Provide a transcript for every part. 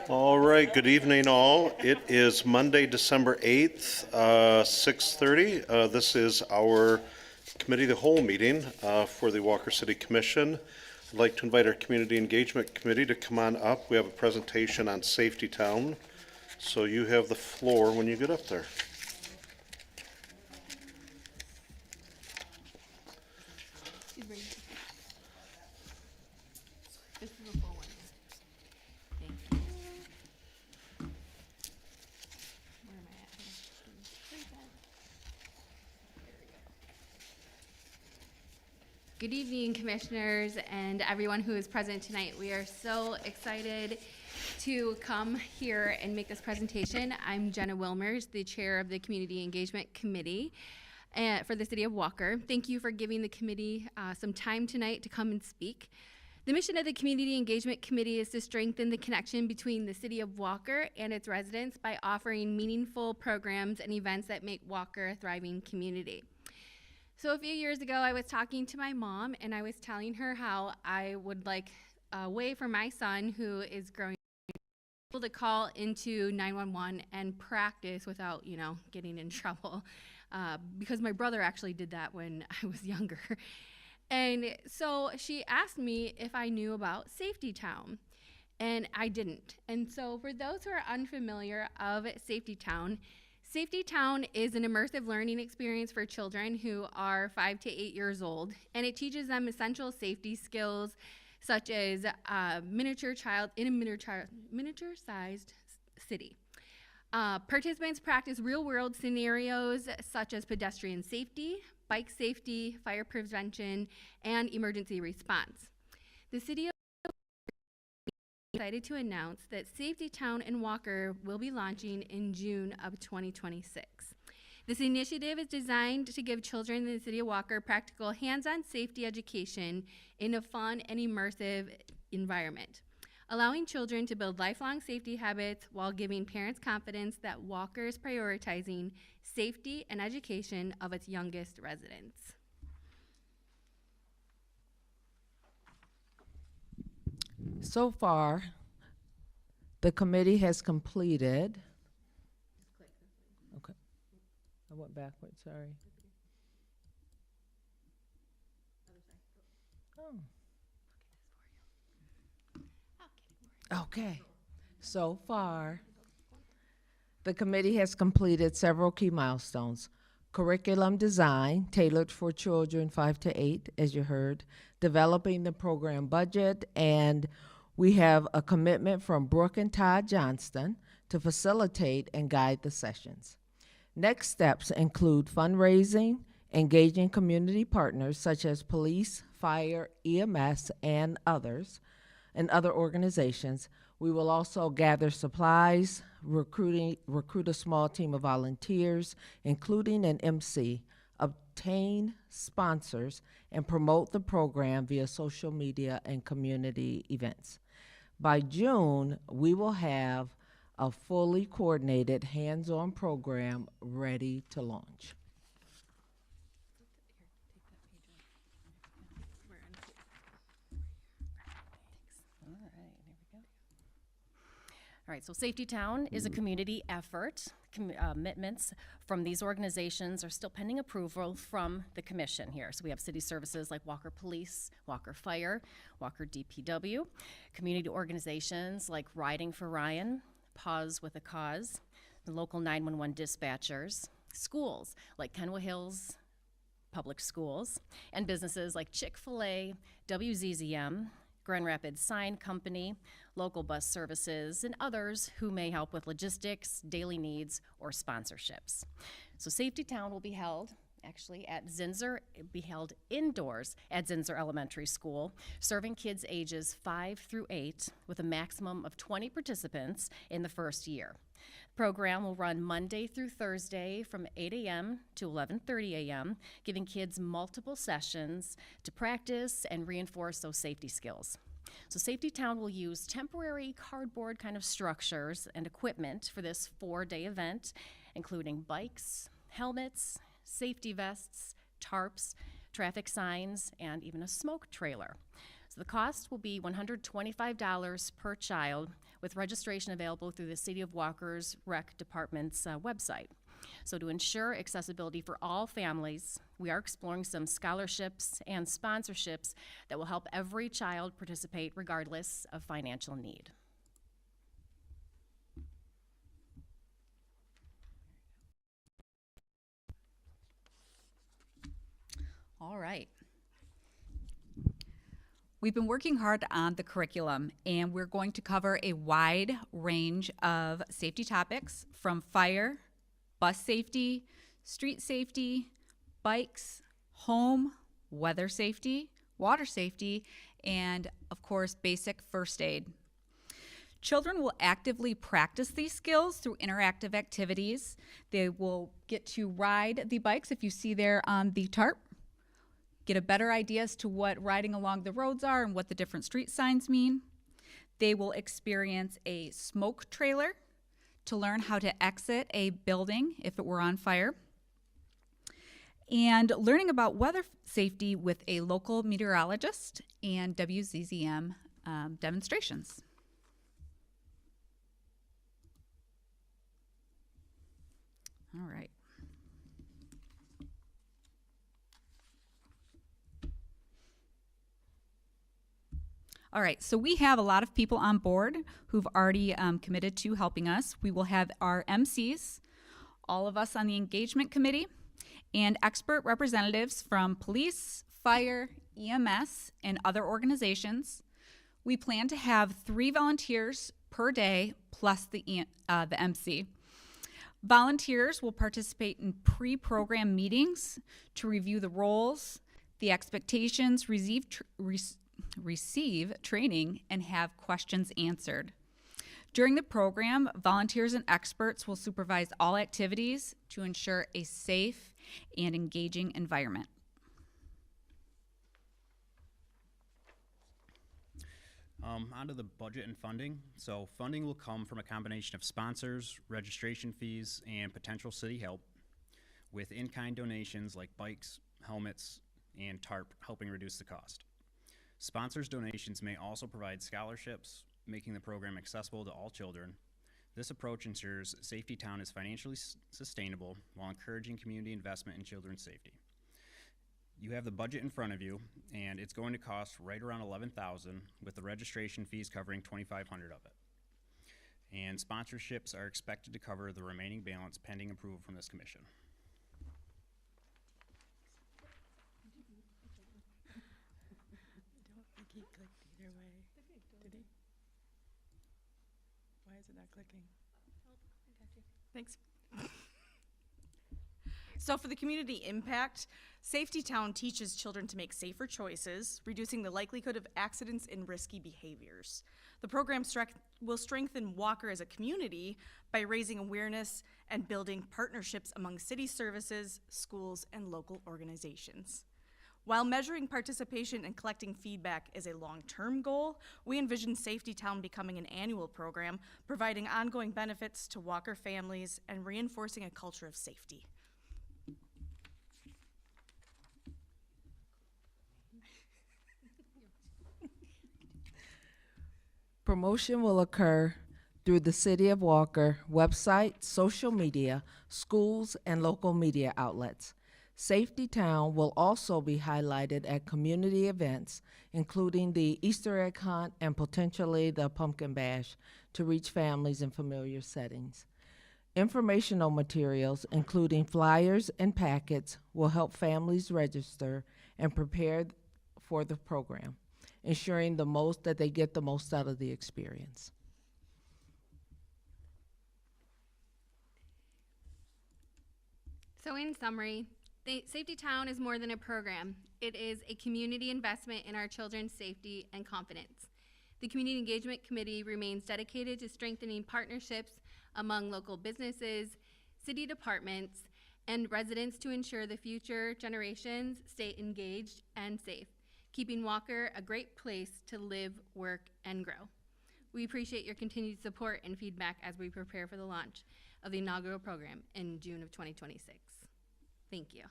All right, good evening all. It is Monday, December 8th, 6:30. This is our Committee of the Whole meeting for the Walker City Commission. I'd like to invite our Community Engagement Committee to come on up. We have a presentation on Safety Town, so you have the floor when you get up there. Good evening, commissioners and everyone who is present tonight. We are so excited to come here and make this presentation. I'm Jenna Wilmers, the chair of the Community Engagement Committee for the City of Walker. Thank you for giving the committee some time tonight to come and speak. The mission of the Community Engagement Committee is to strengthen the connection between the City of Walker and its residents by offering meaningful programs and events that make Walker a thriving community. So a few years ago, I was talking to my mom, and I was telling her how I would like a way for my son, who is growing up, to call into 911 and practice without, getting in trouble, because my brother actually did that when I was younger. And so she asked me if I knew about Safety Town, and I didn't. And so for those who are unfamiliar of Safety Town is an immersive learning experience for children who are 5 to 8 years old, and it teaches them essential safety skills such as miniature-sized city. Participants practice real-world scenarios such as pedestrian safety, bike safety, fire prevention, and emergency response. The City of excited to announce that Safety Town in Walker will be launching in June of 2026. This initiative is designed to give children in the City of Walker practical hands-on safety education in a fun and immersive environment, allowing children to build lifelong safety habits while giving parents confidence that Walker is prioritizing safety and education of its youngest residents. So far, the committee has completed. Okay. I went backwards, sorry. Oh. Okay. So far, the committee has completed several key milestones. Curriculum design, tailored for children 5 to 8, as you heard, developing the program budget, and we have a commitment from Brooke and Todd Johnston to facilitate and guide the sessions. Next steps include fundraising, engaging community partners such as police, fire, EMS, and others, and other organizations. We will also gather supplies, recruit a small team of volunteers, including an MC, obtain sponsors, and promote the program via social media and community events. By June, we will have a fully coordinated hands-on program ready to launch. All right, so Safety Town is a community effort. Commitments from these organizations are still pending approval from the commission here. So we have city services like Walker Police, Walker Fire, Walker DPW, community organizations like Riding for Ryan, Pause with a Cause, the local 911 dispatchers, schools like Kenwood Hills Public Schools, and businesses like Chick-fil-A, WZZM, Grand Rapids Sign Company, local bus services, and others who may help with logistics, daily needs, or sponsorships. So Safety Town will be held indoors at Zinser Elementary School, serving kids ages 5 through 8 with a maximum of 20 participants in the first year. The program will run Monday through Thursday from 8 a.m. to 11:30 a.m., giving kids multiple sessions to practice and reinforce those safety skills. So Safety Town will use temporary cardboard kind of structures and equipment for this 4-day event, including bikes, helmets, safety vests, tarps, traffic signs, and even a smoke trailer. So the cost will be $125 per child, with registration available through the City of Walker's Rec Department's website. So to ensure accessibility for all families, we are exploring some scholarships and sponsorships that will help every child participate regardless of financial need. All right. We've been working hard on the curriculum, and we're going to cover a wide range of safety topics, from fire, bus safety, street safety, bikes, home, weather safety, water safety, and of course, basic first aid. Children will actively practice these skills through interactive activities. They will get to ride the bikes, if you see there on the tarp, get a better idea as to what riding along the roads are and what the different street signs mean. They will experience a smoke trailer to learn how to exit a building if it were on fire, and learning about weather safety with a local meteorologist and WZZM demonstrations. All right. All right, so we have a lot of people on board who've already committed to helping us. We will have our MCs, all of us on the engagement committee, and expert representatives from police, fire, EMS, and other organizations. We plan to have 3 volunteers per day plus the MC. Volunteers will participate in pre-program meetings to review the roles, the expectations, receive training, and have questions answered. During the program, volunteers and experts will supervise all activities to ensure a safe and engaging environment. On to the budget and funding. So funding will come from a combination of sponsors, registration fees, and potential city help, with in-kind donations like bikes, helmets, and tarp helping reduce the cost. Sponsors' donations may also provide scholarships, making the program accessible to all children. This approach ensures Safety Town is financially sustainable while encouraging community investment in children's safety. You have the budget in front of you, and it's going to cost right around $11,000, with the registration fees covering $2,500 of it. And sponsorships are expected to cover the remaining balance pending approval from this commission. He clicked either way. Did he? Why is it not clicking? Thanks. So for the community impact, Safety Town teaches children to make safer choices, reducing the likelihood of accidents and risky behaviors. The program will strengthen Walker as a community by raising awareness and building partnerships among city services, schools, and local organizations. While measuring participation and collecting feedback is a long-term goal, we envision Safety Town becoming an annual program, providing ongoing benefits to Walker families and reinforcing a culture of safety. Promotion will occur through the City of Walker website, social media, schools, and local media outlets. Safety Town will also be highlighted at community events, including the Easter egg hunt and potentially the pumpkin bash, to reach families in familiar settings. Informational materials, including flyers and packets, will help families register and prepare for the program, ensuring that they get the most out of the experience. So in summary, Safety Town is more than a program. It is a community investment in our children's safety and confidence. The Community Engagement Committee remains dedicated to strengthening partnerships among local businesses, city departments, and residents to ensure the future generations stay engaged and safe, keeping Walker a great place to live, work, and grow. We appreciate your continued support and feedback as we prepare for the launch of the inaugural program in June of 2026. Thank you.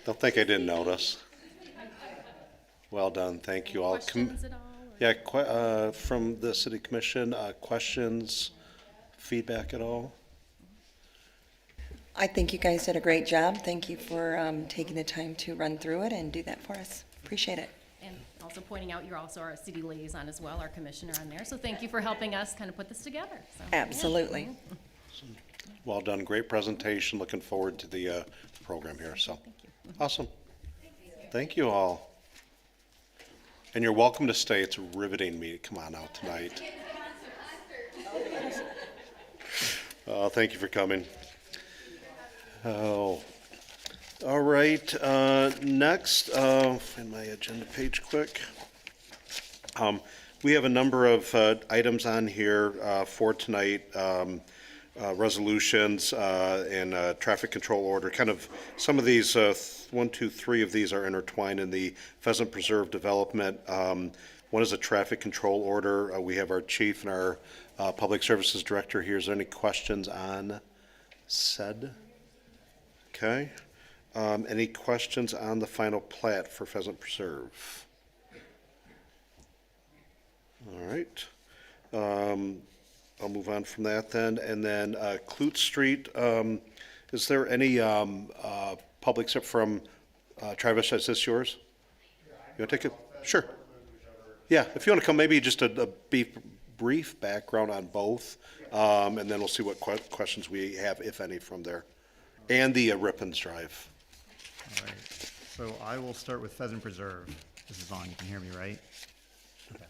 Don't think I didn't notice. Well done, thank you all. Questions at all? or- Yeah, from the city commission, questions, feedback at all? I think you guys did a great job. Thank you for taking the time to run through it and do that for us. Appreciate it. And also pointing out, you're also our city liaison as well, our commissioner on there. So thank you for helping us kind of put this together. So, yeah. Absolutely. Well done, great presentation, looking forward to the program here, so. Awesome. Thank you all. And you're welcome to stay, it's a riveting meeting, come on out tonight. Thank you for coming. Oh, all right, next, find my agenda page quick. We have a number of items on here for tonight, resolutions and traffic control order. Kind of, some of these, 1, 2, 3 of these are intertwined in the Pheasant Preserve development. One is a traffic control order. We have our chief and our public services director here. Is there any questions on said? Okay. Any questions on the final plat for Pheasant Preserve? All right. I'll move on from that then. And then Kloet Street, is there any public except from Travis, is this yours? You want to take it? Sure. Yeah, if you want to come, maybe just a brief background on both, and then we'll see what questions we have, if any, from there. And the Rypens Drive. All right, so I will start with Pheasant Preserve. This is on, you can hear me, right? Okay.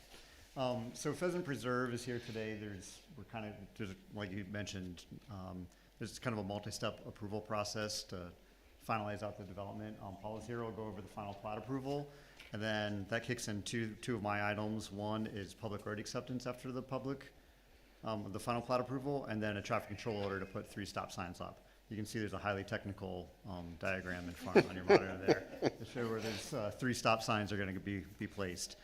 So Pheasant Preserve is here today. There's like you mentioned, there's kind of a multi-step approval process to finalize out the development. Paula's here, will go over the final plat approval. And then that kicks in two of my items. One is public road acceptance after the the final plat approval, and then a traffic control order to put 3 stop signs up. You can see there's a highly technical diagram in front on your monitor there to show where there's 3 stop signs are going to be placed.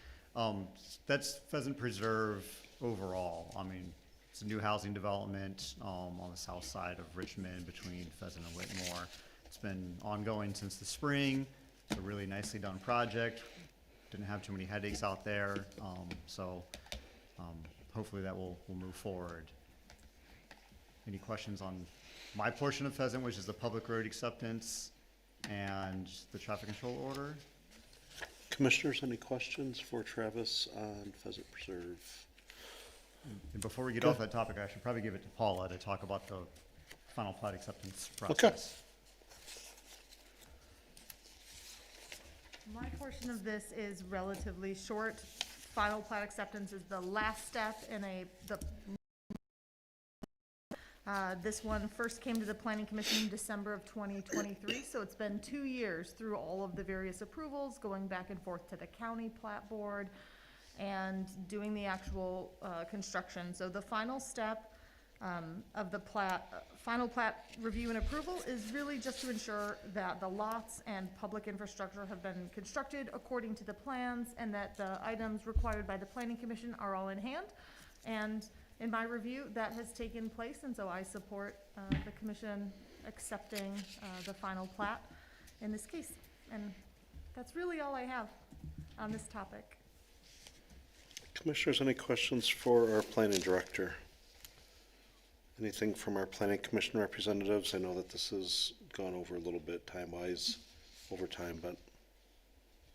That's Pheasant Preserve overall. I mean, it's a new housing development on the south side of Richmond between Pheasant and Whitmore. It's been ongoing since the spring. It's a really nicely done project. Didn't have too many headaches out there. So hopefully that will move forward. Any questions on my portion of Pheasant, which is the public road acceptance and the traffic control order? Commissioners, any questions for Travis on Pheasant Preserve? And before we get off that topic, I should probably give it to Paula to talk about the final plat acceptance process. My portion of this is relatively short. Final plat acceptance is the last step in this one first came to the Planning Commission in December of 2023, so it's been 2 years through all of the various approvals, going back and forth to the county plat board and doing the actual construction. So the final step of the final plat review and approval is really just to ensure that the lots and public infrastructure have been constructed according to the plans and that the items required by the Planning Commission are all in hand. And in my review, that has taken place, and so I support the commission accepting the final plat in this case. And that's really all I have on this topic. Commissioners, any questions for our planning director? Anything from our planning commission representatives? I know that this has gone over a little bit time-wise over time, but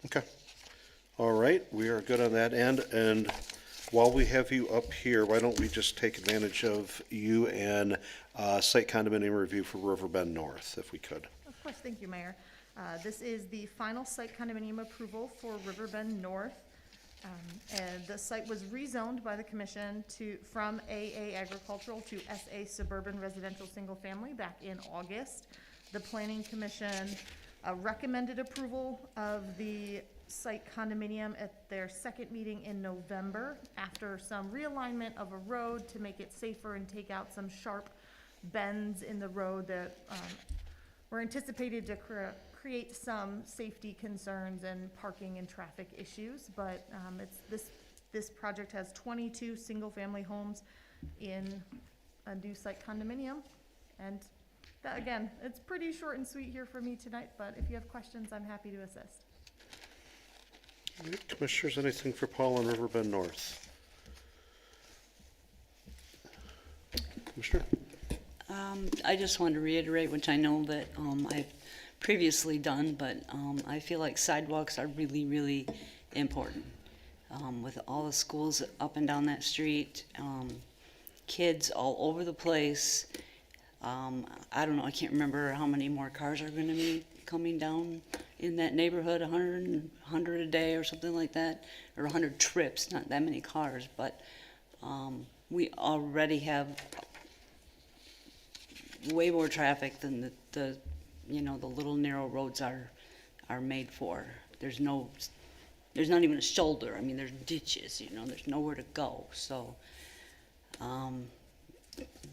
okay. All right, we are good on that end. And while we have you up here, why don't we just take advantage of you and site condominium review for Riverbend North, if we could. Of course, thank you, Mayor. This is the final site condominium approval for Riverbend North. And the site was rezoned by the commission from AA agricultural to SA suburban residential single family back in August. The planning commission recommended approval of the site condominium at their second meeting in November after some realignment of a road to make it safer and take out some sharp bends in the road that were anticipated to create some safety concerns and parking and traffic issues. But this project has 22 single-family homes in a new site condominium, and that, again, it's pretty short and sweet here for me tonight, but if you have questions, I'm happy to assist. All right, Commissioners, anything for Paul on Riverbend North? Commissioner? I just wanted to reiterate, which I know that I've previously done, but I feel like sidewalks are really, really important. With all the schools up and down that street, kids all over the place. I don't know, I can't remember how many more cars are going to be coming down in that neighborhood, 100 a day or something like that, or 100 trips, not that many cars, but we already have way more traffic than the little narrow roads are made for. There's not even a shoulder. I mean, there's ditches, there's nowhere to go. So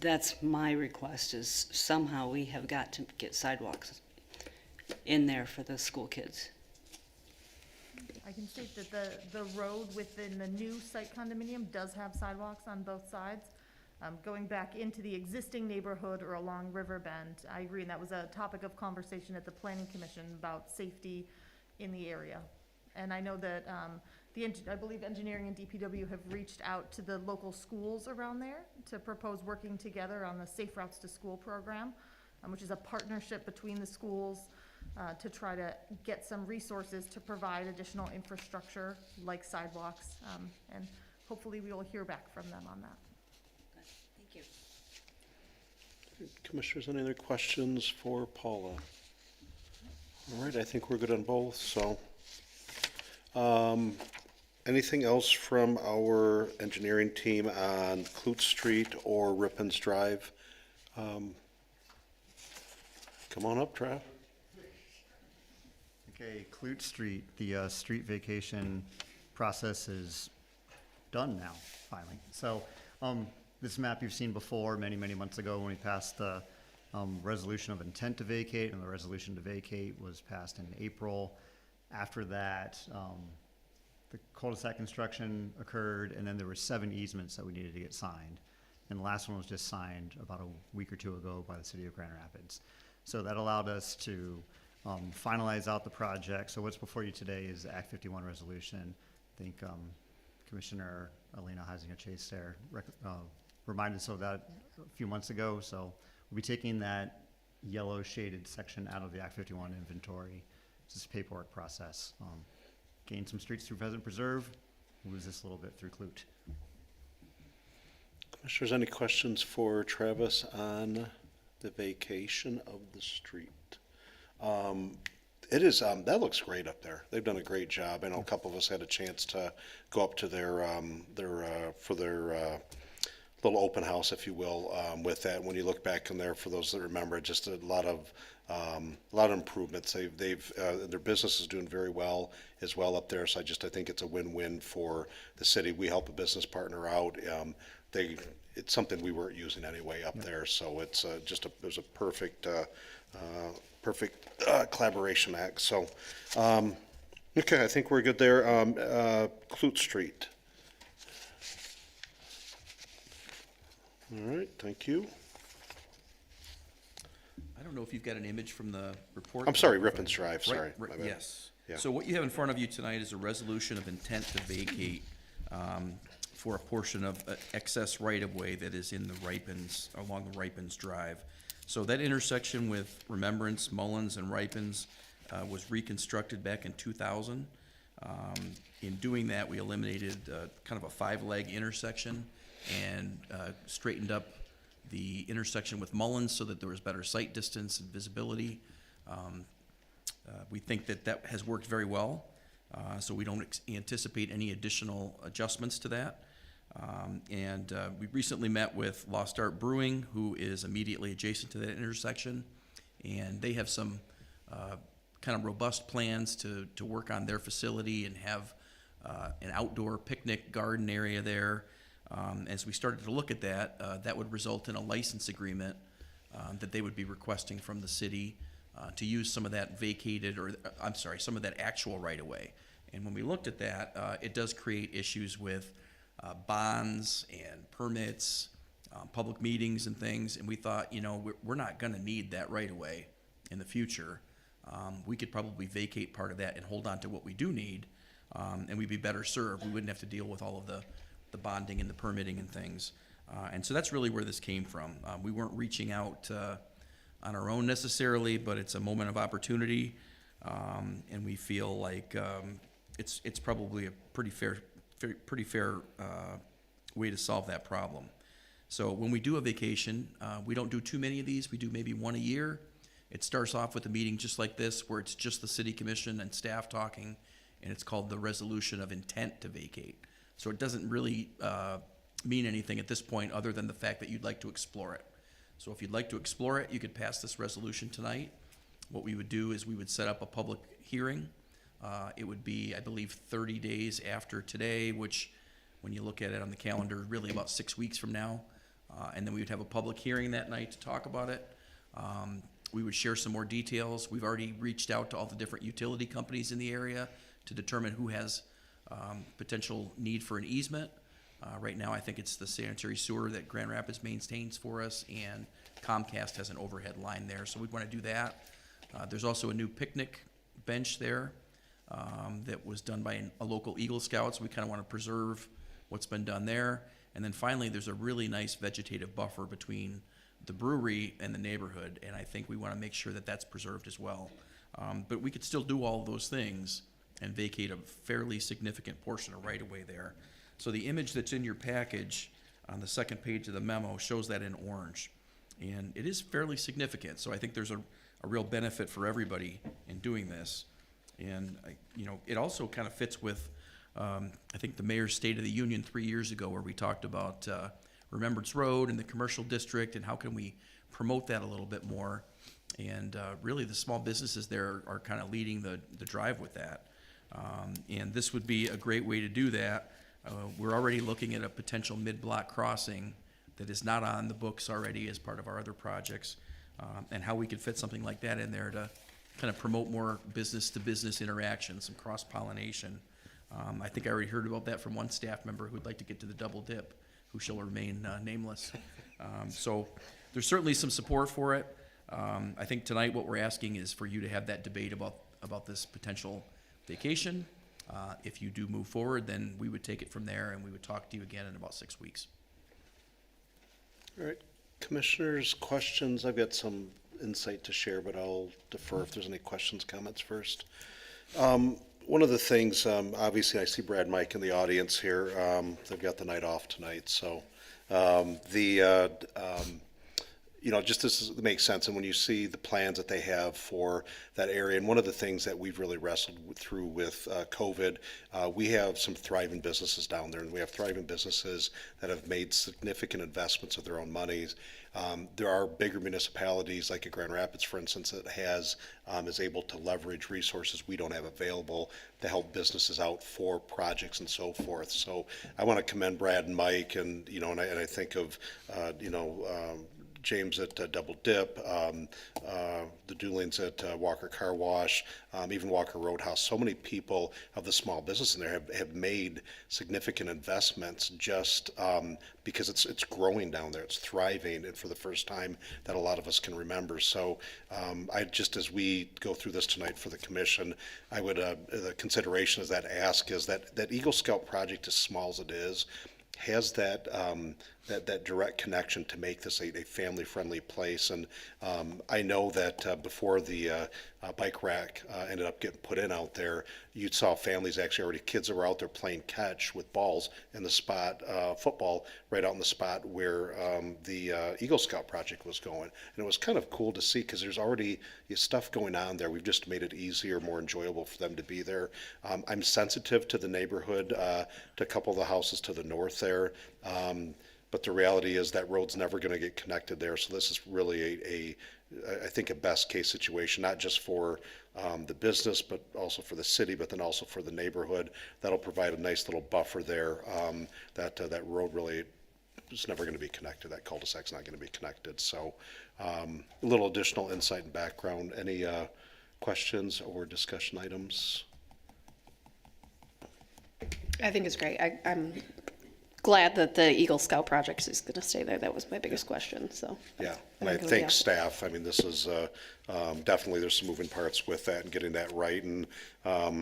that's my request, is somehow we have got to get sidewalks in there for the school kids. I can state that the road within the new site condominium does have sidewalks on both sides. Going back into the existing neighborhood or along Riverbend, I agree, and that was a topic of conversation at the Planning Commission about safety in the area. And I know that I believe engineering and DPW have reached out to the local schools around there to propose working together on the Safe Routes to School program, which is a partnership between the schools to try to get some resources to provide additional infrastructure like sidewalks. And hopefully we will hear back from them on that. Thank you. Commissioners, any other questions for Paula? All right, I think we're good on both, so. Anything else from our engineering team on Kloet Street or Rypens Drive? Come on up, Trav. Okay, Kloet Street, the street vacation process is done now, finally. So this map you've seen before many, many months ago when we passed the resolution of intent to vacate, and the resolution to vacate was passed in April. After that, the cul-de-sac construction occurred, and then there were 7 easements that we needed to get signed. And the last one was just signed about a week or 2 ago by the city of Grand Rapids. So that allowed us to finalize out the project. So what's before you today is the Act 51 resolution. I think Commissioner Alina Heisinger-Chase there reminded us of that a few months ago. So we'll be taking that yellow shaded section out of the Act 51 inventory. It's just a paperwork process. Gain some streets through Pheasant Preserve, lose this a little bit through Kloet. Commissioners, any questions for Travis on the vacation of the street? It is, that looks great up there. They've done a great job. I know a couple of us had a chance to go up to their little open house, if you will, with that. When you look back in there, for those that remember, just a lot of improvements. Their business is doing very well as well up there. So I think it's a win-win for the city. We help a business partner out. It's something we weren't using anyway up there. So it's there's a perfect collaboration act. So, okay, I think we're good there. Kloet Street. All right, thank you. I don't know if you've got an image from the report. I'm sorry, Rypens Drive, sorry. Right, my bad. yes. Yeah. So what you have in front of you tonight is a resolution of intent to vacate for a portion of excess right-of-way that is in the Rypens, along the Rypens Drive. So that intersection with Remembrance, Mullins, and Rypens was reconstructed back in 2000. In doing that, we eliminated kind of a 5-leg intersection and straightened up the intersection with Mullins so that there was better sight distance and visibility. We think that has worked very well, so we don't anticipate any additional adjustments to that. We recently met with Lost Art Brewing, who is immediately adjacent to that intersection, and they have some kind of robust plans to work on their facility and have an outdoor picnic garden area there. As we started to look at that, that would result in a license agreement that they would be requesting from the city to use some of that vacated, or I'm sorry, some of that actual right-of-way. And when we looked at that, it does create issues with bonds and permits public meetings and things, and we thought, you know, we're not gonna need that right away in the future. We could probably vacate part of that and hold on to what we do need, and we'd be better served. We wouldn't have to deal with all of the bonding and the permitting and things. And so that's really where this came from. We weren't reaching out on our own necessarily, but it's a moment of opportunity, and we feel like it's probably a pretty fair way to solve that problem. So when we do a vacation, we don't do too many of these. We do maybe one a year. It starts off with a meeting just like this, where it's just the city commission and staff talking, and it's called the resolution of intent to vacate. So it doesn't really mean anything at this point other than the fact that you'd like to explore it. So if you'd like to explore it, you could pass this resolution tonight. What we would do is we would set up a public hearing. It would be, I believe, 30 days after today, which when you look at it on the calendar, really about 6 weeks from now. And then we would have a public hearing that night to talk about it. We would share some more details. We've already reached out to all the different utility companies in the area to determine who has potential need for an easement. Right now, I think it's the sanitary sewer that Grand Rapids maintains for us, and Comcast has an overhead line there, so we'd want to do that. There's also a new picnic bench there that was done by a local Eagle Scout, so we kind of want to preserve what's been done there. And then finally, there's a really nice vegetative buffer between the brewery and the neighborhood, and I think we want to make sure that that's preserved as well. But we could still do all of those things and vacate a fairly significant portion of right-of-way there. So the image that's in your package on the second page of the memo shows that in orange. And it is fairly significant, so I think there's a real benefit for everybody in doing this. And, you know, it also kind of fits with, I think, the mayor's State of the Union 3 years ago, where we talked about Remembrance Road and the commercial district, and how can we promote that a little bit more. And really, the small businesses there are kind of leading the drive with that. And this would be a great way to do that. We're already looking at a potential mid-block crossing that is not on the books already as part of our other projects, and how we could fit something like that in there to kind of promote more business-to-business interaction, some cross-pollination. I think I already heard about that from one staff member who'd like to get to the double dip, who shall remain nameless. So there's certainly some support for it. I think tonight what we're asking is for you to have that debate about this potential vacation. If you do move forward, then we would take it from there, and we would talk to you again in about 6 weeks. All right, commissioners, questions? I've got some insight to share, but I'll defer if there's any questions, comments first. One of the things, obviously I see Brad and Mike in the audience here. They've got the night off tonight, so you know, just this makes sense. And when you see the plans that they have for that area, and one of the things that we've really wrestled through with COVID, we have some thriving businesses down there, and we have thriving businesses that have made significant investments of their own monies. There are bigger municipalities, like a Grand Rapids, for instance, that is able to leverage resources we don't have available to help businesses out for projects and so forth. So I want to commend Brad and Mike, and you know, and I think of James at Double Dip, the Doolings at Walker Car Wash, even Walker Roadhouse. So many people of the small business in there have made significant investments just because it's growing down there. It's thriving, and for the first time that a lot of us can remember. So I just, as we go through this tonight for the commission, I would, the consideration is that ask is that Eagle Scout project, as small as it is, has that direct connection to make this a family-friendly place. And I know that before the bike rack ended up getting put in out there, you saw families, actually already kids that were out there playing catch with balls in the spot, football right out in the spot where the Eagle Scout project was going. And it was kind of cool to see, because there's already stuff going on there. We've just made it easier, more enjoyable for them to be there. I'm sensitive to the neighborhood, to a couple of the houses to the north there. But the reality is that road's never going to get connected there. So this is really I think, a best case situation, not just for the business, but also for the city, but then also for the neighborhood. That'll provide a nice little buffer there. That road really is never going to be connected. That cul-de-sac's not going to be connected. So a little additional insight and background. Any questions or discussion items? I think it's great. I'm glad that the Eagle Scout project is going to stay there. That was my biggest question, so. Yeah, and I think it'll be thank awesome. staff. I mean, this is, definitely, there's some moving parts with that and getting that right, and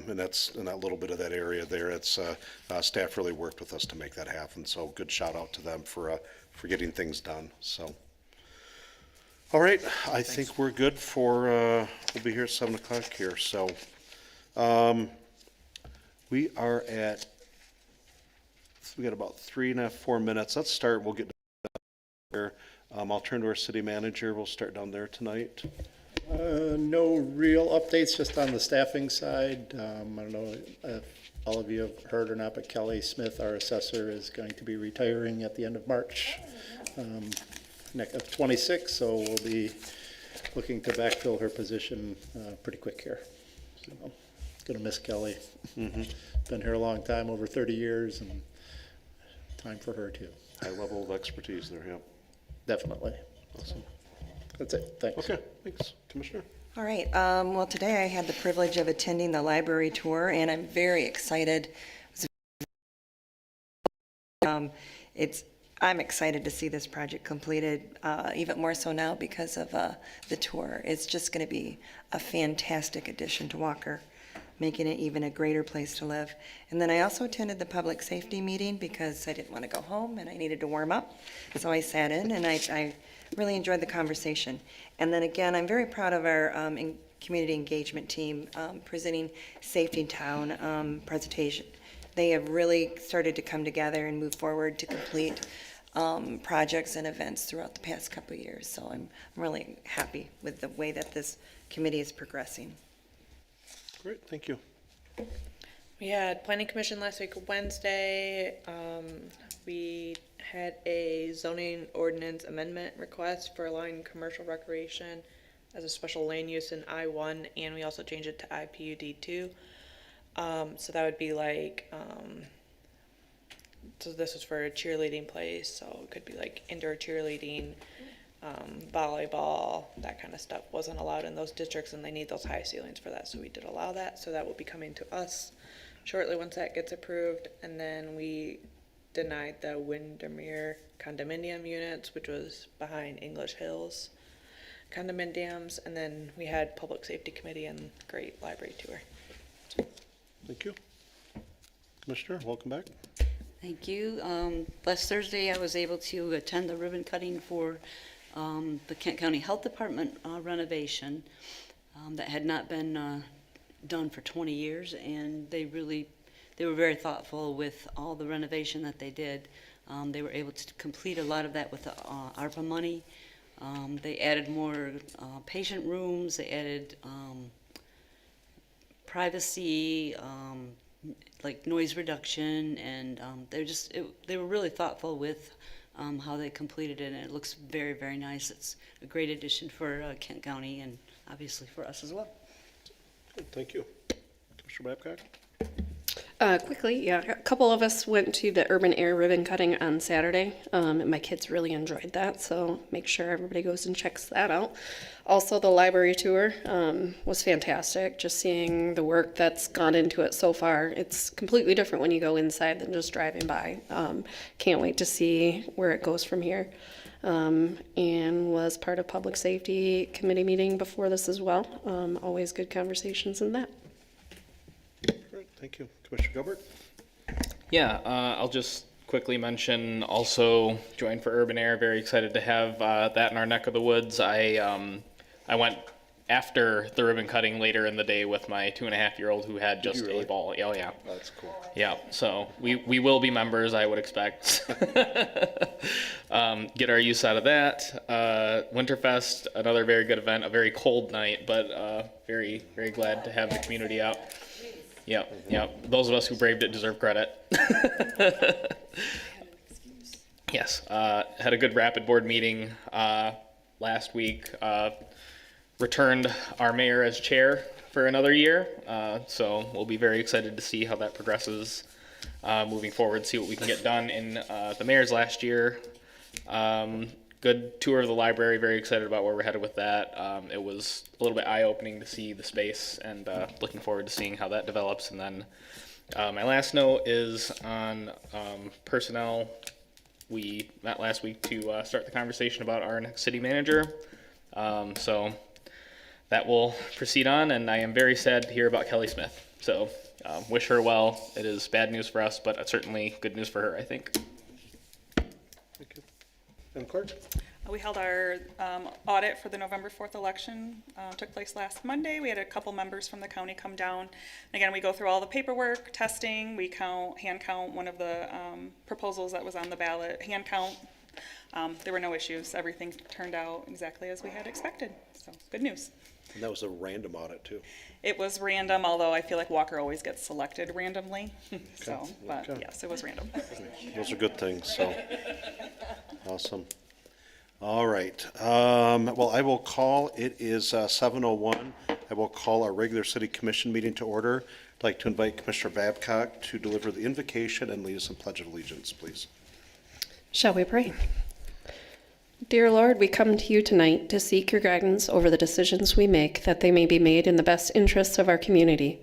that's, in that little bit of that area there, it's, staff really worked with us to make that happen, so good shout out to them for getting things done, so. All right, I think we're good for, we'll be here at 7 o'clock here, so. We are at, we got about 3.5, 4 minutes. Let's start, we'll get there. I'll turn to our city manager. We'll start down there tonight. No real updates, just on the staffing side. I don't know if all of you have heard or not, but Kelly Smith, our assessor, is going to be retiring at the end of March, of 26, so we'll be looking to backfill her position pretty quick here. So, gonna miss Kelly. Been here a long time, over 30 years, and time for her too. High level of expertise there, yeah. Definitely. Awesome. That's it, thanks. Okay, thanks. Commissioner? All right, well, today I had the privilege of attending the library tour, and I'm very excited. I'm excited to see this project completed, even more so now because of the tour. It's just going to be a fantastic addition to Walker, making it even a greater place to live. And then I also attended the public safety meeting because I didn't want to go home and I needed to warm up. So I sat in and I really enjoyed the conversation. And then again, I'm very proud of our community engagement team presenting Safety Town presentation. They have really started to come together and move forward to complete projects and events throughout the past couple of years. So I'm really happy with the way that this committee is progressing. Great, thank you. We had planning commission last week, Wednesday. We had a zoning ordinance amendment request for allowing commercial recreation as a special land use in I-1, and we also changed it to IPUD2. So that would be like, so this was for a cheerleading place, so it could be like indoor cheerleading, volleyball, that kind of stuff wasn't allowed in those districts, and they need those high ceilings for that, so we did allow that. So that will be coming to us shortly once that gets approved. And then we denied the Windermere condominium units, which was behind English Hills condominiums. And then we had public safety committee and great library tour. Thank you. Commissioner, welcome back. Thank you. Last Thursday, I was able to attend the ribbon cutting for the Kent County Health Department renovation that had not been done for 20 years, and they were very thoughtful with all the renovation that they did. They were able to complete a lot of that with the ARPA money. They added more patient rooms. They added privacy, like noise reduction, and they were really thoughtful with how they completed it, and it looks very, very nice. It's a great addition for Kent County and obviously for us as well. Good, thank you. Commissioner Babcock? Quickly, yeah, a couple of us went to the urban air ribbon cutting on Saturday, and my kids really enjoyed that, so make sure everybody goes and checks that out. Also, the library tour was fantastic, just seeing the work that's gone into it so far. It's completely different when you go inside than just driving by. Can't wait to see where it goes from here. And was part of public safety committee meeting before this as well. Always good conversations in that. Great, thank you. Commissioner Gilbert? Yeah, I'll just quickly mention also join for Urban Air. Very excited to have that in our neck of the woods. I went after the ribbon cutting later in the day with my 2.5-year-old who had just a ball. Oh yeah. Oh, that's cool. Yeah, so we will be members, I would expect. Get our use out of that. Winterfest, another very good event, a very cold night, but very, very glad to have the community out. Yep. Those of us who braved it deserve credit. Yes, had a good rapid board meeting last week. Returned our mayor as chair for another year, so we'll be very excited to see how that progresses moving forward, see what we can get done in the mayor's last year. Good tour of the library, very excited about where we're headed with that. It was a little bit eye-opening to see the space, and looking forward to seeing how that develops. And then My last note is on personnel. We met last week to start the conversation about our next city manager. So that will proceed on, and I am very sad to hear about Kelly Smith. So wish her well. It is bad news for us, but certainly good news for her, I think. Thank you. Madam Clerk? We held our audit for the November 4th election, took place last Monday. We had a couple members from the county come down. Again, we go through all the paperwork, testing, we hand count one of the proposals that was on the ballot, hand count. There were no issues. Everything turned out exactly as we had expected, so good news. And that was a random audit, too. It was random, although I feel like Walker always gets selected randomly, so, but Okay. yes, it was random. Those are good things, so. Awesome. All right. Well, I will call, it is 7:01. I will call our regular city commission meeting to order. I'd like to invite Commissioner Babcock to deliver the invocation and lead us in Pledge of Allegiance, please. Shall we pray? Dear Lord, we come to you tonight to seek your guidance over the decisions we make, that they may be made in the best interests of our community.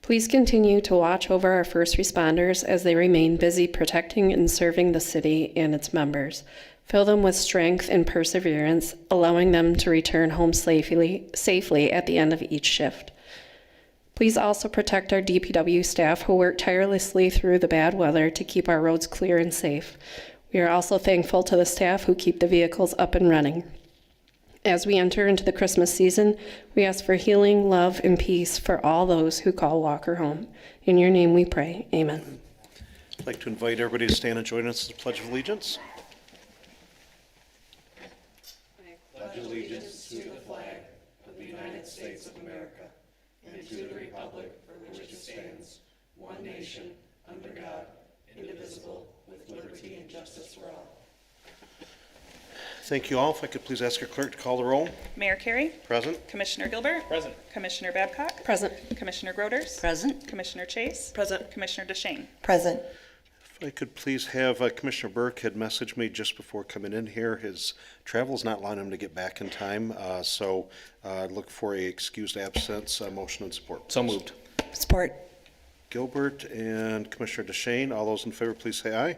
Please continue to watch over our first responders as they remain busy protecting and serving the city and its members. Fill them with strength and perseverance, allowing them to return home safely at the end of each shift. Please also protect our DPW staff who work tirelessly through the bad weather to keep our roads clear and safe. We are also thankful to the staff who keep the vehicles up and running. As we enter into the Christmas season, we ask for healing, love, and peace for all those who call Walker home. In your name we pray. Amen. I'd like to invite everybody to stand and join us in the Pledge of Allegiance. Pledge allegiance to the flag of the United States of America and to the republic for which it stands, one nation, under God, indivisible, with liberty and justice for all. Thank you all. If I could please ask your clerk to call the roll. Mayor Carey. Present. Commissioner Gilbert. Present. Commissioner Babcock. Present. Commissioner Groders. Present. Commissioner Chase. Present. Commissioner DeShane. Present. If I could please have Commissioner Burke had messaged me just before coming in here. His travel's not allowing him to get back in time, so look for a excused absence, motion and support. So moved. Support. Gilbert and Commissioner DeShane, all those in favor, please say aye.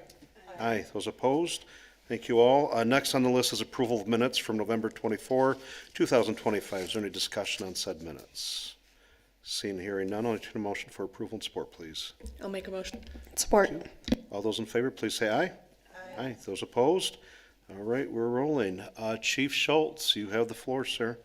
Aye. Those opposed? Thank you all. Next on the list is approval of minutes from November 24, 2025. Is there any discussion on said minutes? Seeing and hearing none, I'll entertain a motion for approval and support, please. I'll make a motion. Support. All those in favor, please say aye. Aye. Those opposed? All right, we're rolling. Chief Schultz, you have the floor, sir.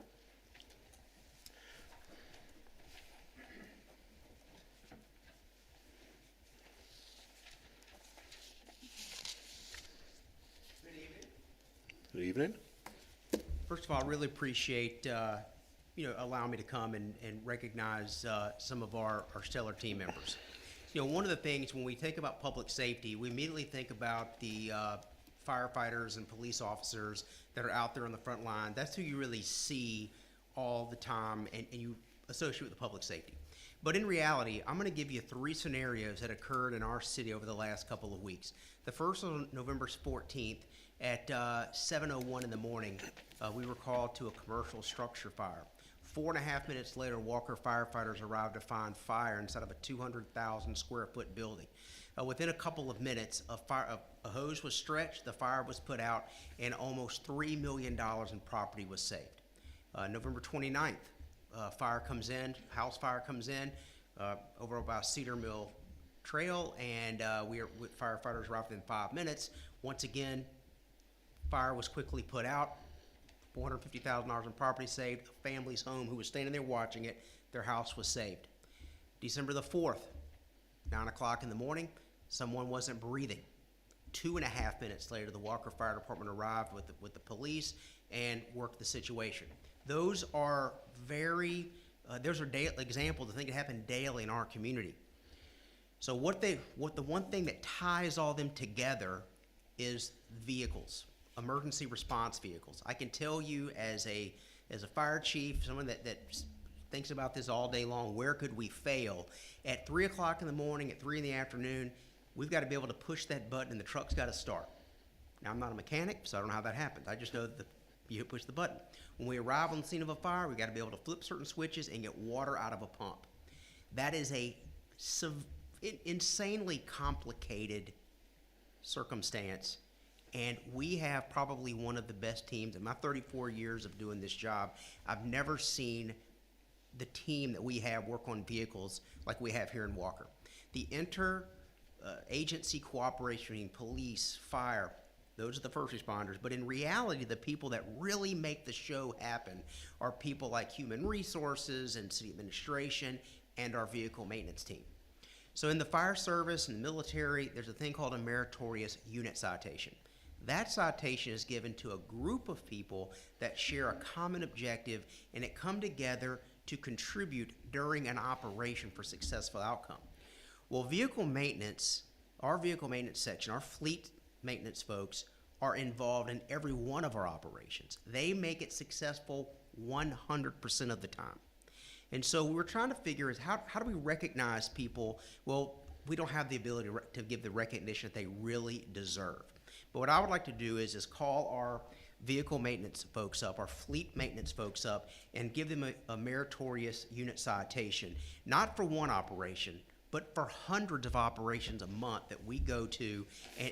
Good evening. First of all, I really appreciate allowing me to come and recognize some of our stellar team members. One of the things when we think about public safety, we immediately think about the firefighters and police officers that are out there on the front line. That's who you really see all the time and you associate with the public safety. But in reality, I'm going to give you 3 scenarios that occurred in our city over the last couple of weeks. The first on November 14th at 7:01 in the morning, we were called to a commercial structure fire. 4.5 minutes later, Walker firefighters arrived to find fire inside of a 200,000 square foot building. Within a couple of minutes, a hose was stretched, the fire was put out, and almost $3 million in property was saved. November 29th, fire comes in, house fire comes in over by Cedar Mill Trail, and firefighters arrived within 5 minutes. Once again, fire was quickly put out. $450,000 in property saved. A family's home who was standing there watching it, their house was saved. December the 4th, 9 o'clock in the morning, someone wasn't breathing. 2.5 minutes later, the Walker Fire Department arrived with the police and worked the situation. Those are daily examples of things that happen daily in our community. So the one thing that ties all them together is vehicles. Emergency response vehicles. I can tell you as a fire chief, someone that thinks about this all day long, where could we fail? At 3 o'clock in the morning, at 3 in the afternoon, we've got to be able to push that button and the truck's got to start. Now, I'm not a mechanic, so I don't know how that happens. I just know that you push the button. When we arrive on the scene of a fire, we've got to be able to flip certain switches and get water out of a pump. That is a insanely complicated circumstance, and we have probably one of the best teams. In my 34 years of doing this job, I've never seen the team that we have work on vehicles like we have here in Walker. The agency cooperation between police, fire, those are the first responders, but in reality, the people that really make the show happen are people like human resources and city administration and our vehicle maintenance team. So in the fire service and the military, there's a thing called a meritorious unit citation. That citation is given to a group of people that share a common objective and it come together to contribute during an operation for successful outcome. Well, vehicle maintenance, our vehicle maintenance section, our fleet maintenance folks are involved in every one of our operations. They make it successful 100% of the time. And so we're trying to figure is how do we recognize people? Well, we don't have the ability to give the recognition that they really deserve. But what I would like to do is call our vehicle maintenance folks up, our fleet maintenance folks up, and give them a meritorious unit citation, not for one operation, but for hundreds of operations a month that we go to.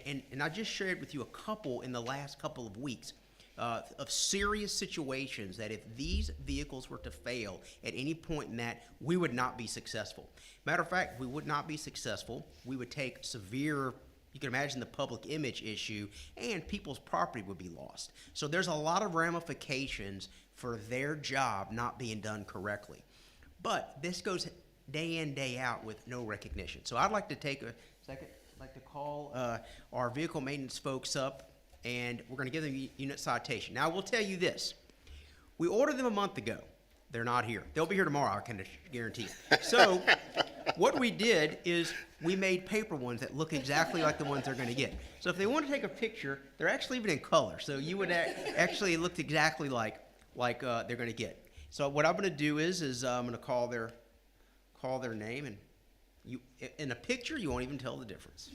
And I just shared with you a couple in the last couple of weeks of serious situations that if these vehicles were to fail at any point in that, we would not be successful. Matter of fact, we would not be successful. We would take severe, you can imagine the public image issue, and people's property would be lost. So there's a lot of ramifications for their job not being done correctly. But this goes day in, day out with no recognition. So I'd like to take a second, I'd like to call our vehicle maintenance folks up, and we're going to give them a unit citation. Now, I will tell you this. We ordered them a month ago. They're not here. They'll be here tomorrow, I can guarantee. So what we did is we made paper ones that look exactly like the ones they're going to get. So if they want to take a picture, they're actually even in color. So you would actually look exactly like they're going to get. So what I'm going to do is I'm going to call their name, and you in a picture you won't even tell the difference.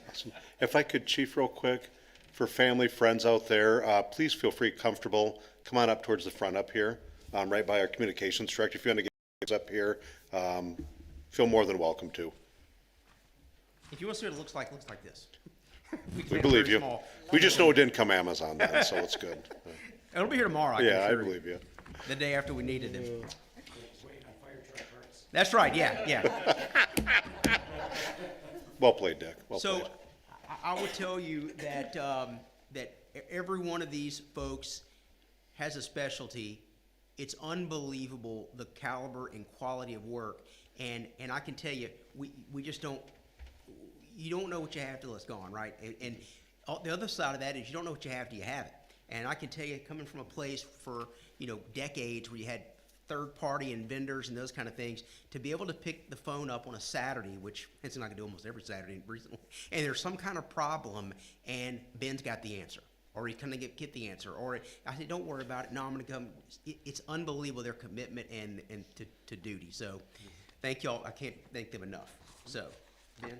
Awesome. If I could, Chief, real quick, for family, friends out there, please feel free, comfortable. Come on up towards the front up here, right by our communications director. If you want to get up here, feel more than welcome to. If you want to see what it looks like this. We believe you. Small. We just know it didn't come Amazon then, so it's good. It'll be here tomorrow. I I believe you. The day after we needed them. That's right. Yeah. Well played, Dick. Well played. So I would tell you that that every one of these folks has a specialty. It's unbelievable the caliber and quality of work, and I can tell you, we just don't. You don't know what you have till it's gone, right? And the other side of that is you don't know what you have till you have it. And I can tell you, coming from a place for decades where you had third-party and vendors and those kind of things, to be able to pick the phone up on a Saturday, which it's not going to do almost every Saturday recently, and there's some kind of problem, and Ben's got the answer, or he's going to get the answer, or I said, don't worry about it. No, I'm going to come. It's unbelievable their commitment and to duty. So, thank y'all. I can't thank them enough. So, Ben.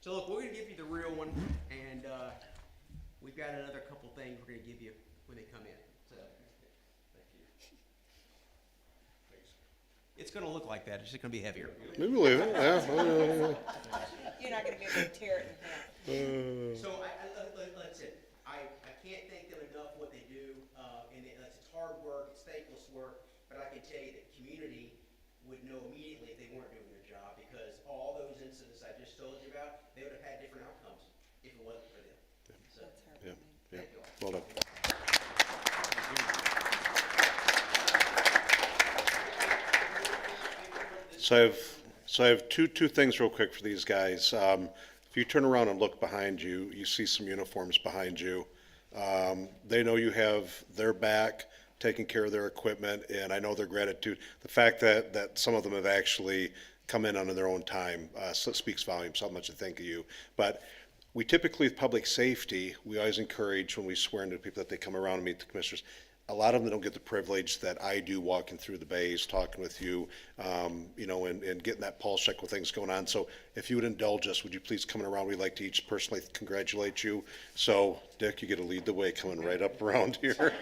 So look, we're going to give you the real one, and we've got another couple things we're going to give you when they come in. So, thank you. It's going to look like that. It's just going to be heavier. We believe it. Yeah. You're not going to be able to tear it in half. So that's it. I can't thank them enough what they do, and it's hard work, it's thankless work, but I can tell you that community would know immediately if they weren't doing their job, because all those incidents I just told you about, they would have had different outcomes if it wasn't for them. So, Yeah. Well done. So I have two things real quick for these guys. If you turn around and look behind you, you see some uniforms behind you. They know you have their back, taking care of their equipment, and I know their gratitude. The fact that some of them have actually come in on their own time speaks volumes how much I think of you. But we typically, with public safety, we always encourage when we swear into people that they come around and meet the commissioners. a lot of them don't get the privilege that I do walking through the bays, talking with you, you know, and getting that pulse check with things going on. So if you would indulge us, would you please come around? We'd like to each personally congratulate you. So Dick, you get to lead the way coming right up around here.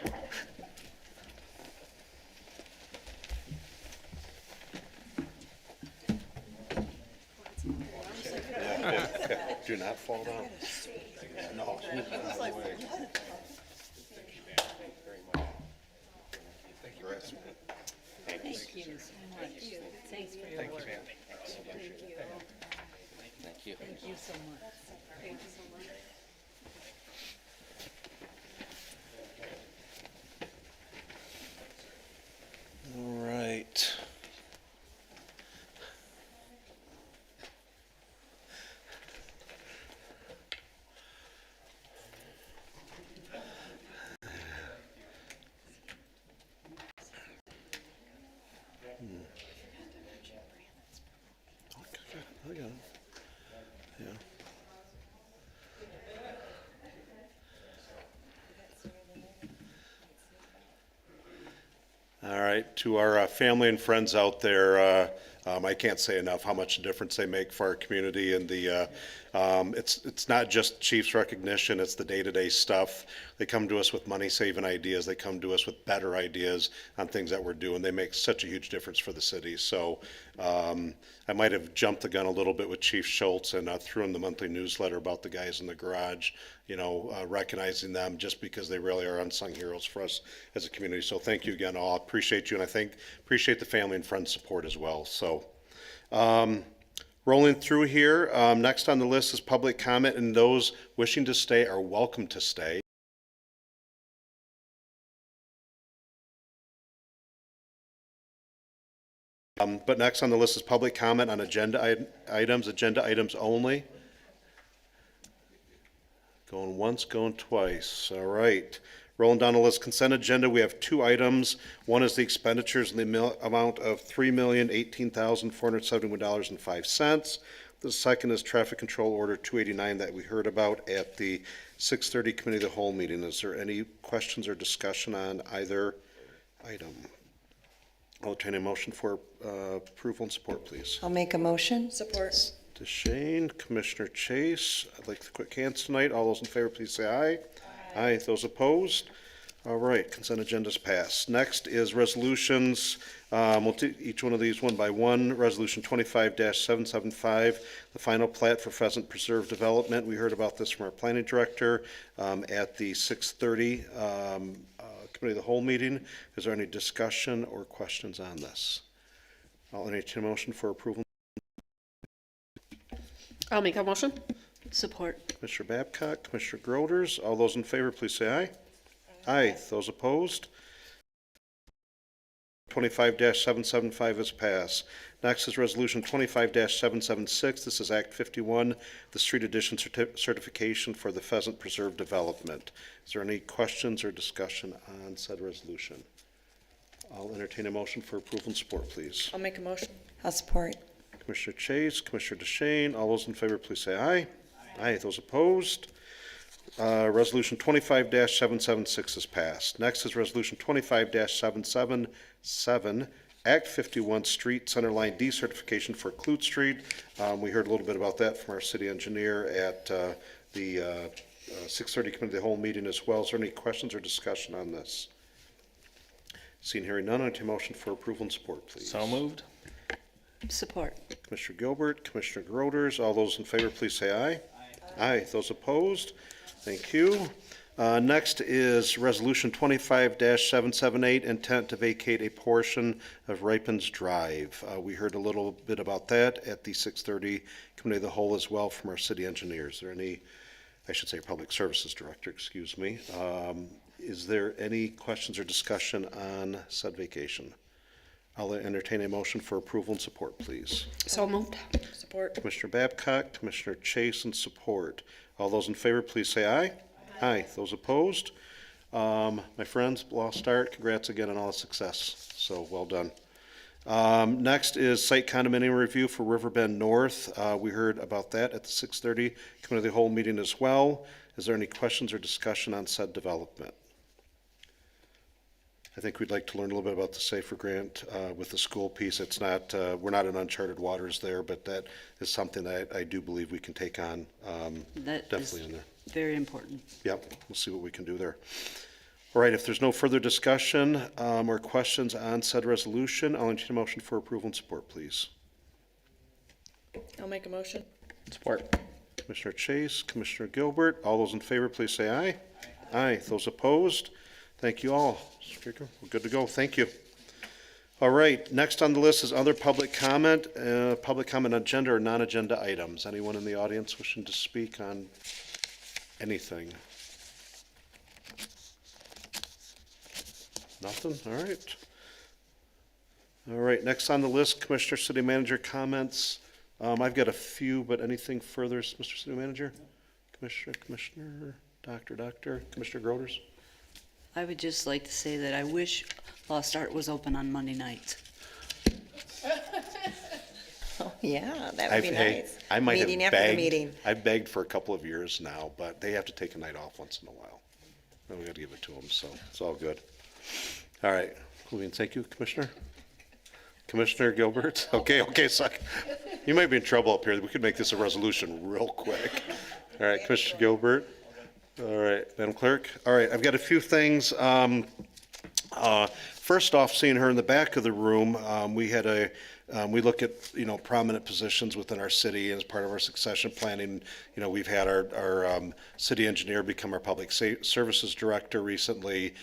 Yeah. Do not fall down. No. Thank you so much. Thanks for your work. Thank you. Thank you. Thank you so much. Thank you so much. All right. I got it. Yeah. All right, to our family and friends out there, I can't say enough how much difference they make for our community, and it's not just Chiefs recognition, it's the day-to-day stuff. They come to us with money-saving ideas, they come to us with better ideas on things that we're doing. They make such a huge difference for the city. So I might have jumped the gun a little bit with Chief Schultz and threw in the monthly newsletter about the guys in the garage, you know, recognizing them just because they really are unsung heroes for us as a community. So thank you again all. Appreciate you, and I appreciate the family and friends support as well. So rolling through here, next on the list is public comment, and those wishing to stay are welcome to stay. But next on the list is public comment on agenda items only. Going once, going twice. All right. Rolling down the list, consent agenda, we have two items. One is the expenditures in the amount of $3,018,471.05. The second is traffic control order 289 that we heard about at the 6:30 committee of the whole meeting. Is there any questions or discussion on either item? I'll entertain a motion for approval and support, please. I'll make a motion. Support. DeShane, Commissioner Chase. I'd like the quick hands tonight. All those in favor, please say aye. Aye. Those opposed? All right, consent agenda's passed. Next is resolutions. We'll do each one of these one by one. Resolution 25-775, the final plat for Pheasant Preserve Development. We heard about this from our planning director at the 6:30 committee of the whole meeting. Is there any discussion or questions on this? I'll entertain a motion for approval. I'll make a motion. Support. Commissioner Babcock, Commissioner Groders, all those in favor, please say aye. Aye. Those opposed? 25-775 is passed. Next is Resolution 25-776. This is Act 51, the Street Addition Certification for the Pheasant Preserve Development. Is there any questions or discussion on said resolution? I'll entertain a motion for approval and support, please. I'll make a motion. I'll support. Commissioner Chase, Commissioner DeShane, all those in favor, please say aye. Aye. Those opposed? Resolution 25-776 is passed. Next is Resolution 25-777, Act 51, Street Centerline Decertification for Kloet Street. We heard a little bit about that from our city engineer at the 6:30 committee of the whole meeting as well. Is there any questions or discussion on this? Seeing hearing none, I entertain a motion for approval and support, please. So moved. Support. Commissioner Gilbert, Commissioner Groders, all those in favor, please say aye. Aye. Those opposed? Thank you. Next is Resolution 25-778, intent to vacate a portion of Rypens Drive. We heard a little bit about that at the 6:30 committee of the whole as well from our city engineers. Is there any, I should say public services director, excuse me. Is there any questions or discussion on said vacation? I'll entertain a motion for approval and support, please. So moved. Support. Commissioner Babcock, Commissioner Chase, and support. All those in favor, please say aye. Aye. Those opposed? My friends, lost start. Congrats again on all the success. So well done. Next is site condominium review for Riverbend North. We heard about that at the 6:30 committee of the whole meeting as well. Is there any questions or discussion on said development? I think we'd like to learn a little bit about the SAFER grant with the school piece. It's not, we're not in uncharted waters there, but that is something that I do believe we can take on, That definitely is in there. very important. Yep, we'll see what we can do there. All right, if there's no further discussion or questions on said resolution, I'll entertain a motion for approval and support, please. I'll make a motion. Support. Commissioner Chase, Commissioner Gilbert, all those in favor, please say aye. Aye. Those opposed? Thank you all. Speaker, we're good to go. Thank you. All right, next on the list is other public comment on agenda or non-agenda items. Anyone in the audience wishing to speak on anything? Nothing? All right. All right, next on the list, Commissioner City Manager comments. I've got a few, but anything further, Mr. City Manager? Commissioner, Doctor, Commissioner Groders? I would just like to say that I wish Lost Art was open on Monday nights. Oh, yeah, that would be nice. I might Meeting have after the begged, meeting. I've begged for a couple of years now, but they have to take a night off once in a while. And we got to give it to them, so it's all good. All right, thank you, Commissioner. Commissioner Gilbert? Okay, so you might be in trouble up here. We could make this a resolution real quick. All right, Commissioner Gilbert. All right, Madam Clerk. All right, I've got a few things. First off, seeing her in the back of the room, we look at, prominent positions within our city as part of our succession planning. We've had our city engineer become our public services director recently.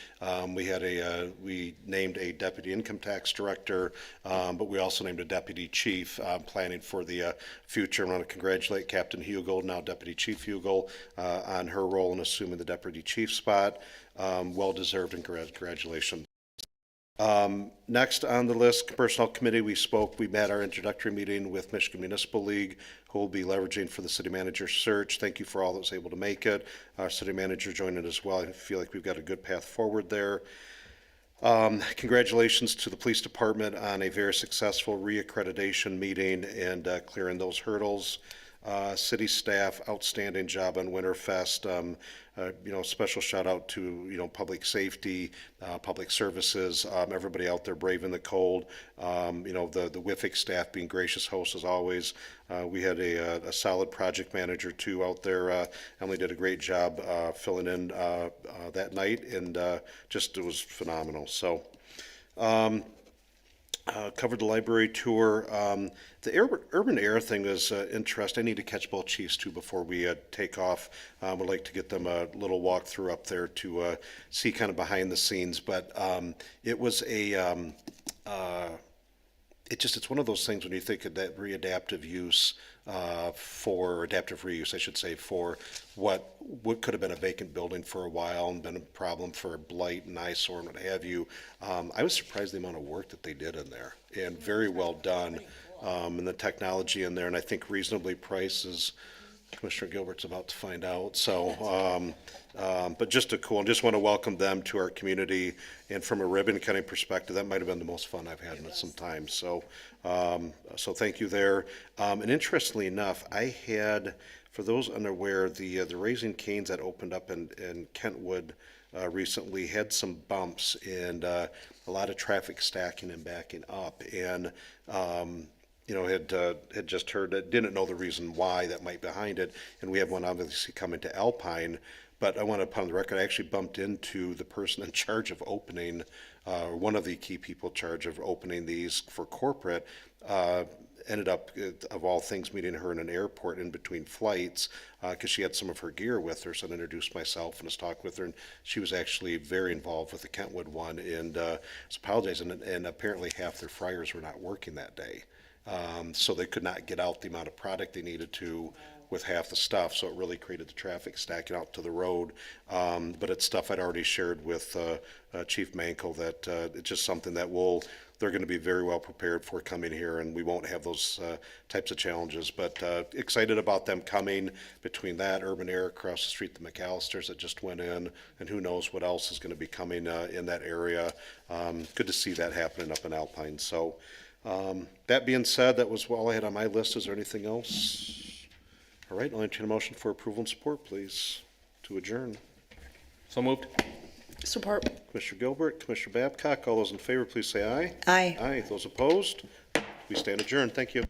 We named a deputy income tax director, but we also named a deputy chief, planning for the future. I want to congratulate Captain Hugel, now Deputy Chief Hugel, on her role in assuming the deputy chief spot. Well deserved, and congratulations. Next on the list, Personnel Committee, we met our introductory meeting with Michigan Municipal League, who will be leveraging for the city manager search. Thank you for all that was able to make it. Our city manager joined it as well. I feel like we've got a good path forward there. Congratulations to the police department on a very successful reaccreditation meeting and clearing those hurdles. City staff, outstanding job on Winterfest. Special shout out to, public safety, public services, everybody out there braving the cold. The WIFIC staff being gracious hosts as always. We had a solid project manager too out there. Emily did a great job filling in that night, and it was phenomenal. So, covered the library tour. The urban air thing is interesting. I need to catch both chiefs too before we take off. Would like to get them a little walkthrough up there to see kind of behind the scenes. But it was it's one of those things when you think of that adaptive reuse, I should say, for what could have been a vacant building for a while and been a problem for blight and eyesore and what have you. I was surprised the amount of work that they did in there, and very well done. And the technology in there, and I think reasonably priced, as Commissioner Gilbert's about to find out. So, but just just want to welcome them to our community. And from a ribbon cutting perspective, that might have been the most fun I've had in some time. So, so thank you there. And interestingly enough, I had, for those unaware, the Raising Cane's that opened up in Kentwood recently had some bumps and a lot of traffic stacking and backing up. And had just heard that, didn't know the reason why that might be behind it. And we have one obviously coming to Alpine, but I want to put on the record, I actually bumped into the person in charge of opening, one of the key people in charge of opening these for corporate. Ended up, of all things, meeting her in an airport in between flights because she had some of her gear with her. So I introduced myself and was talking with her, and she was actually very involved with the Kentwood one, and was apologizing. And apparently half their fryers were not working that day. So they could not get out the amount of product they needed to with half the stuff, so it really created the traffic stacking out to the road. But it's stuff I'd already shared with Chief Mankel that it's just something that they're going to be very well prepared for coming here, and we won't have those types of challenges. But excited about them coming. Between that, Urban Air across the street, the McAllisters that just went in, and who knows what else is going to be coming in that area. Good to see that happening up in Alpine. So that being said, that was all I had on my list. Is there anything else? All right, I'll entertain a motion for approval and support, please, to adjourn. So moved. Support. Commissioner Gilbert, Commissioner Babcock, all those in favor, please say aye. Aye. Aye. Those opposed? We stand adjourned. Thank you.